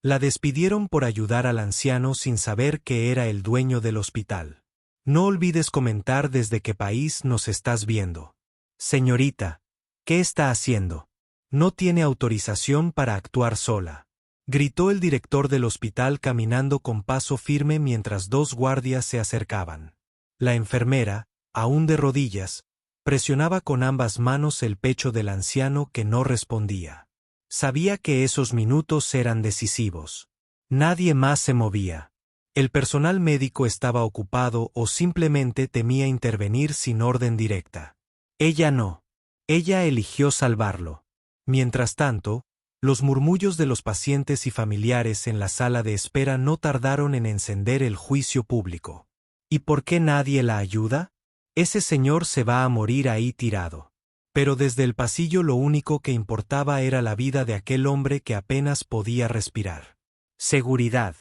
La despidieron por ayudar al anciano sin saber que era el dueño del hospital. No olvides comentar desde qué país nos estás viendo. Señorita, ¿qué está haciendo? No tiene autorización para actuar sola. Gritó el director del hospital caminando con paso firme mientras dos guardias se acercaban. La enfermera, aún de rodillas, presionaba con ambas manos el pecho del anciano que no respondía. Sabía que esos minutos eran decisivos. Nadie más se movía. El personal médico estaba ocupado o simplemente temía intervenir sin orden directa. Ella no. Ella eligió salvarlo. Mientras tanto, los murmullos de los pacientes y familiares en la sala de espera no tardaron en encender el juicio público. ¿Y por qué nadie la ayuda? Ese señor se va a morir ahí tirado. Pero desde el pasillo lo único que importaba era la vida de aquel hombre que apenas podía respirar. Seguridad.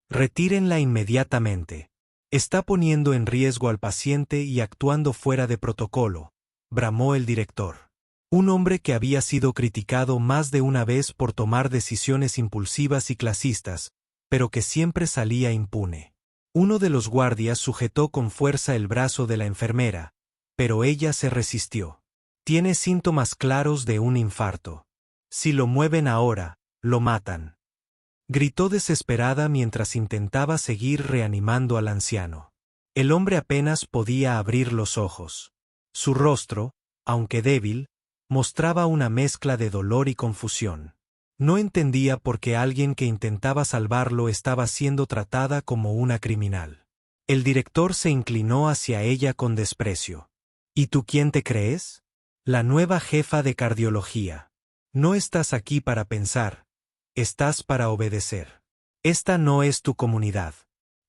Retírenla inmediatamente. Está poniendo en riesgo al paciente y actuando fuera de protocolo, bramó el director. Un hombre que había sido criticado más de una vez por tomar decisiones impulsivas y clasistas, pero que siempre salía impune. Uno de los guardias sujetó con fuerza el brazo de la enfermera, pero ella se resistió. Tiene síntomas claros de un infarto. Si lo mueven ahora, lo matan. Gritó desesperada mientras intentaba seguir reanimando al anciano. El hombre apenas podía abrir los ojos. Su rostro, aunque débil, mostraba una mezcla de dolor y confusión. No entendía por qué alguien que intentaba salvarlo estaba siendo tratada como una criminal. El director se inclinó hacia ella con desprecio. ¿Y tú quién te crees? La nueva jefa de cardiología. No estás aquí para pensar, estás para obedecer. Esta no es tu comunidad.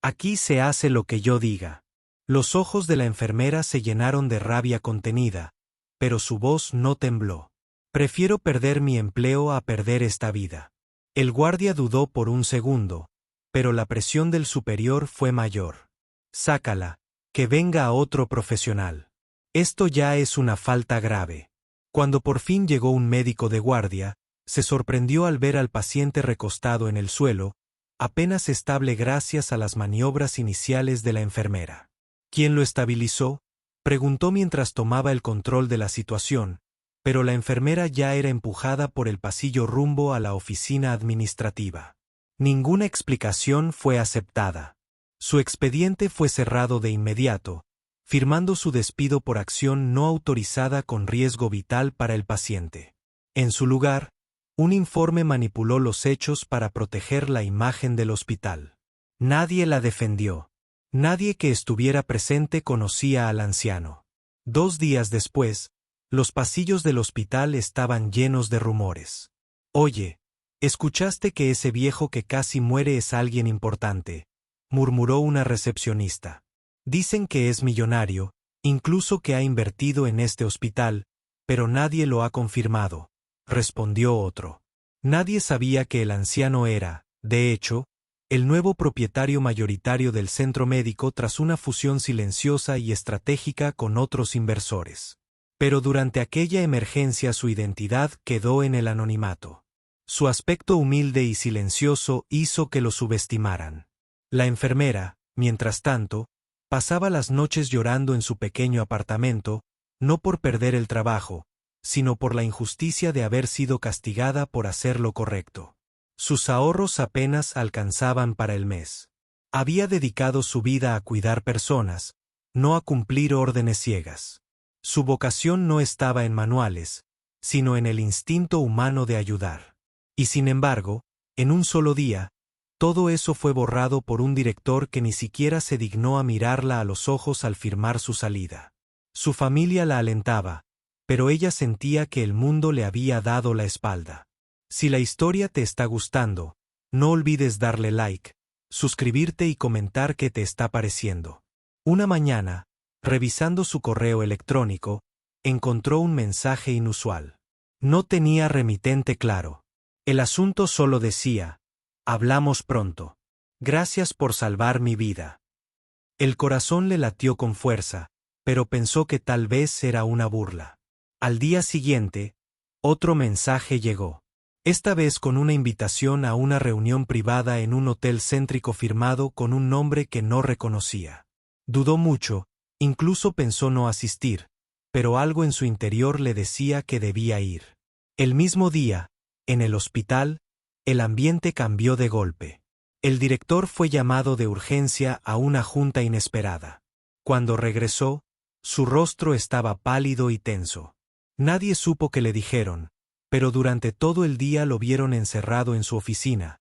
Aquí se hace lo que yo diga. Los ojos de la enfermera se llenaron de rabia contenida, pero su voz no tembló. Prefiero perder mi empleo a perder esta vida. El guardia dudó por un segundo, pero la presión del superior fue mayor. Sácala, que venga otro profesional. Esto ya es una falta grave. Cuando por fin llegó un médico de guardia, se sorprendió al ver al paciente recostado en el suelo, apenas estable gracias a las maniobras iniciales de la enfermera. ¿Quién lo estabilizó?, preguntó mientras tomaba el control de la situación, pero la enfermera ya era empujada por el pasillo rumbo a la oficina administrativa. Ninguna explicación fue aceptada. Su expediente fue cerrado de inmediato, firmando su despido por acción no autorizada con riesgo vital para el paciente. En su lugar, un informe manipuló los hechos para proteger la imagen del hospital. Nadie la defendió. Nadie que estuviera presente conocía al anciano. 2 días después, los pasillos del hospital estaban llenos de rumores. «Oye, ¿escuchaste que ese viejo que casi muere es alguien importante?», murmuró una recepcionista. «Dicen que es millonario, incluso que ha invertido en este hospital, pero nadie lo ha confirmado», respondió otro. Nadie sabía que el anciano era, de hecho, el nuevo propietario mayoritario del centro médico tras una fusión silenciosa y estratégica con otros inversores. Pero durante aquella emergencia su identidad quedó en el anonimato. Su aspecto humilde y silencioso hizo que lo subestimaran. La enfermera, mientras tanto, pasaba las noches llorando en su pequeño apartamento, no por perder el trabajo, sino por la injusticia de haber sido castigada por hacer lo correcto. Sus ahorros apenas alcanzaban para el mes. Había dedicado su vida a cuidar personas, no a cumplir órdenes ciegas. Su vocación no estaba en manuales, sino en el instinto humano de ayudar. Y sin embargo, en un solo día, todo eso fue borrado por un director que ni siquiera se dignó a mirarla a los ojos al firmar su salida. Su familia la alentaba, pero ella sentía que el mundo le había dado la espalda. Si la historia te está gustando, no olvides darle like, suscribirte y comentar qué te está pareciendo. Una mañana, revisando su correo electrónico, encontró un mensaje inusual. No tenía remitente claro. El asunto solo decía: «Hablamos pronto. Gracias por salvar mi vida». El corazón le latió con fuerza, pero pensó que tal vez era una burla. Al día siguiente, otro mensaje llegó. esta vez con una invitación a una reunión privada en un hotel céntrico firmado con un nombre que no reconocía. Dudó mucho, incluso pensó no asistir, pero algo en su interior le decía que debía ir. El mismo día, en el hospital, el ambiente cambió de golpe. El director fue llamado de urgencia a una junta inesperada. Cuando regresó, su rostro estaba pálido y tenso. Nadie supo qué le dijeron, pero durante todo el día lo vieron encerrado en su oficina,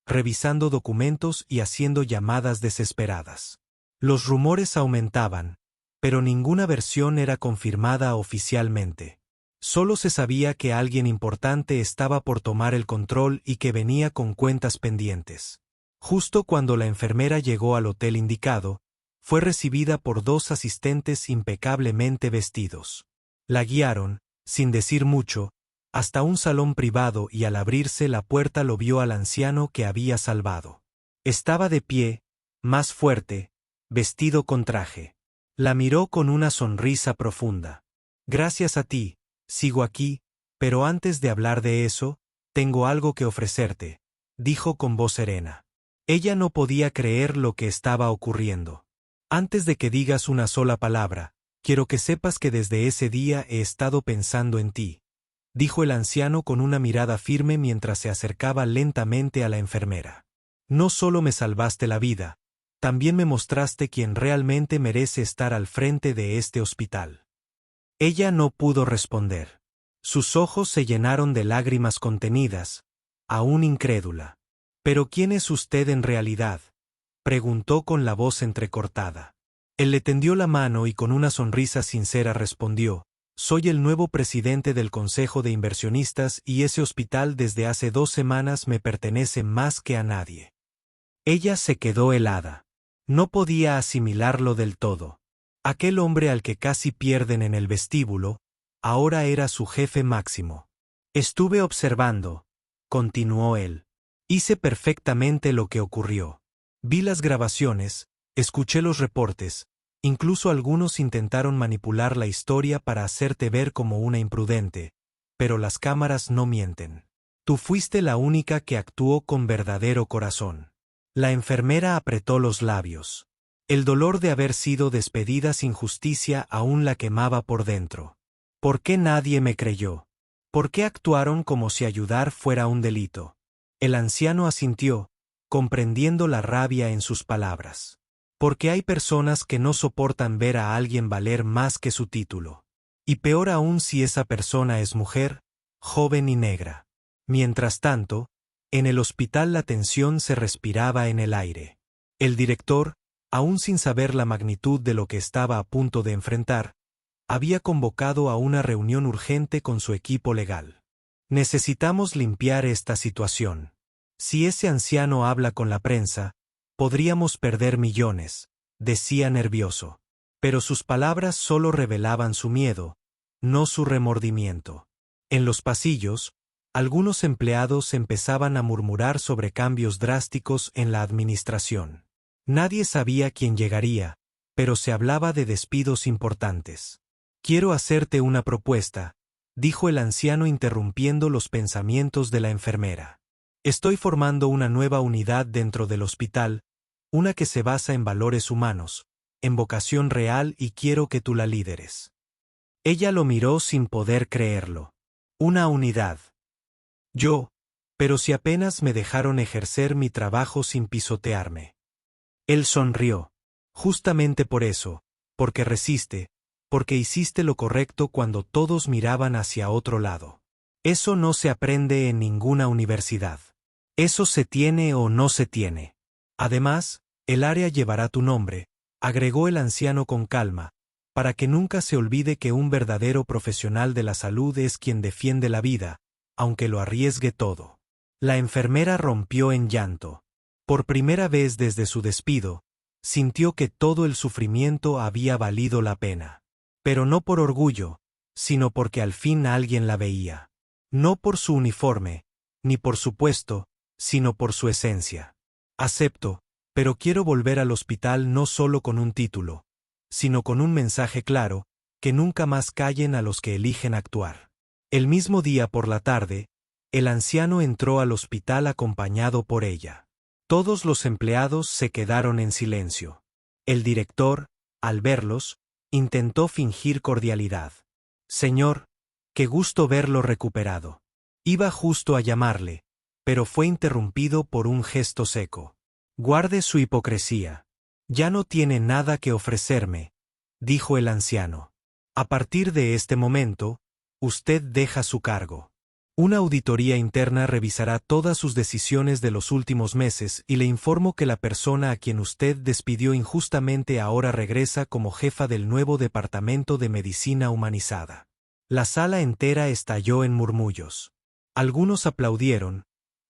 revisando documentos y haciendo llamadas desesperadas. Los rumores aumentaban, pero ninguna versión era confirmada oficialmente. Solo se sabía que alguien importante estaba por tomar el control y que venía con cuentas pendientes. Justo cuando la enfermera llegó al hotel indicado, fue recibida por dos asistentes impecablemente vestidos. La guiaron, sin decir mucho, hasta un salón privado y al abrirse la puerta lo vio al anciano que había salvado. Estaba de pie, más fuerte, vestido con traje. La miró con una sonrisa profunda. Gracias a ti, sigo aquí, pero antes de hablar de eso, tengo algo que ofrecerte, dijo con voz serena. Ella no podía creer lo que estaba ocurriendo. Antes de que digas una sola palabra, quiero que sepas que desde ese día he estado pensando en ti, dijo el anciano con una mirada firme mientras se acercaba lentamente a la enfermera. No solo me salvaste la vida, también me mostraste quién realmente merece estar al frente de este hospital. Ella no pudo responder. Sus ojos se llenaron de lágrimas contenidas, aún incrédula. ¿Pero quién es usted en realidad?, preguntó con la voz entrecortada. Él le tendió la mano y con una sonrisa sincera respondió: soy el nuevo presidente del Consejo de Inversionistas y ese hospital desde hace 2 semanas me pertenece más que a nadie. Ella se quedó helada. No podía asimilarlo del todo. Aquel hombre al que casi pierden en el vestíbulo, ahora era su jefe máximo. Estuve observando, continuó él. Hice perfectamente lo que ocurrió. Vi las grabaciones, escuché los reportes, incluso algunos intentaron manipular la historia para hacerte ver como una imprudente, pero las cámaras no mienten. Tú fuiste la única que actuó con verdadero corazón. La enfermera apretó los labios. El dolor de haber sido despedida sin justicia aún la quemaba por dentro. ¿Por qué nadie me creyó? ¿Por qué actuaron como si ayudar fuera un delito? El anciano asintió, comprendiendo la rabia en sus palabras. Porque hay personas que no soportan ver a alguien valer más que su título. Y peor aún si esa persona es mujer, joven y negra. Mientras tanto, en el hospital la tensión se respiraba en el aire. El director, aún sin saber la magnitud de lo que estaba a punto de enfrentar, había convocado a una reunión urgente con su equipo legal. Necesitamos limpiar esta situación. Si ese anciano habla con la prensa, podríamos perder millones, decía nervioso. Pero sus palabras solo revelaban su miedo, no su remordimiento. En los pasillos, algunos empleados empezaban a murmurar sobre cambios drásticos en la administración. Nadie sabía quién llegaría, pero se hablaba de despidos importantes. Quiero hacerte una propuesta, dijo el anciano interrumpiendo los pensamientos de la enfermera. Estoy formando una nueva unidad dentro del hospital, una que se basa en valores humanos, en vocación real y quiero que tú la lideres. Ella lo miró sin poder creerlo. Una unidad. Yo, pero si apenas me dejaron ejercer mi trabajo sin pisotearme. Él sonrió. Justamente por eso, porque resiste, porque hiciste lo correcto cuando todos miraban hacia otro lado. Eso no se aprende en ninguna universidad. Eso se tiene o no se tiene. Además, el área llevará tu nombre, agregó el anciano con calma, para que nunca se olvide que un verdadero profesional de la salud es quien defiende la vida, aunque lo arriesgue todo. La enfermera rompió en llanto. Por primera vez desde su despido, sintió que todo el sufrimiento había valido la pena. Pero no por orgullo, sino porque al fin alguien la veía. No por su uniforme, ni por su puesto, sino por su esencia. Acepto, pero quiero volver al hospital no solo con un título, sino con un mensaje claro, que nunca más callen a los que eligen actuar. El mismo día por la tarde, El anciano entró al hospital acompañado por ella. Todos los empleados se quedaron en silencio. El director, al verlos, intentó fingir cordialidad. Señor, qué gusto verlo recuperado. Iba justo a llamarle, pero fue interrumpido por un gesto seco. Guarde su hipocresía. Ya no tiene nada que ofrecerme, dijo el anciano. A partir de este momento, usted deja su cargo. Una auditoría interna revisará todas sus decisiones de los últimos meses y le informo que la persona a quien usted despidió injustamente ahora regresa como jefa del nuevo Departamento de Medicina Humanizada. La sala entera estalló en murmullos. Algunos aplaudieron,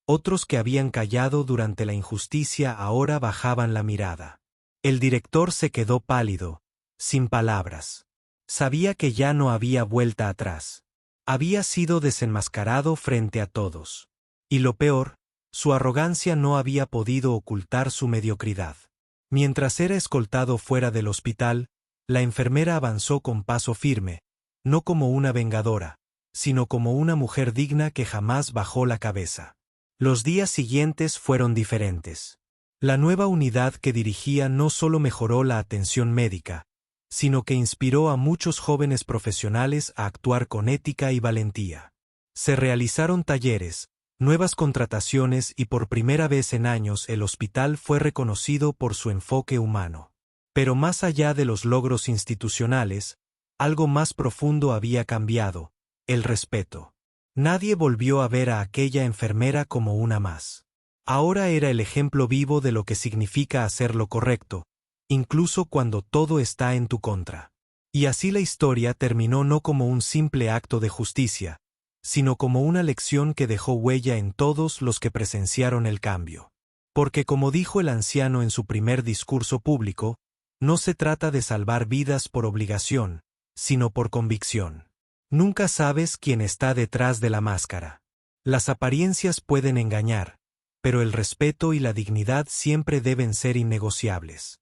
otros que habían callado durante la injusticia ahora bajaban la mirada. El director se quedó pálido, sin palabras. Sabía que ya no había vuelta atrás. Había sido desenmascarado frente a todos. Y lo peor, su arrogancia no había podido ocultar su mediocridad. Mientras era escoltado fuera del hospital, la enfermera avanzó con paso firme, no como una vengadora, sino como una mujer digna que jamás bajó la cabeza. Los días siguientes fueron diferentes. La nueva unidad que dirigía no solo mejoró la atención médica, sino que inspiró a muchos jóvenes profesionales a actuar con ética y valentía. Se realizaron talleres, nuevas contrataciones y por primera vez en años el hospital fue reconocido por su enfoque humano. Pero más allá de los logros institucionales, algo más profundo había cambiado: el respeto. Nadie volvió a ver a aquella enfermera como una más. Ahora era el ejemplo vivo de lo que significa hacer lo correcto, incluso cuando todo está en tu contra. Y así la historia terminó no como un simple acto de justicia, sino como una lección que dejó huella en todos los que presenciaron el cambio. Porque como dijo el anciano en su primer discurso público, no se trata de salvar vidas por obligación, sino por convicción. Nunca sabes quién está detrás de la máscara. Las apariencias pueden engañar, pero el respeto y la dignidad siempre deben ser innegociables.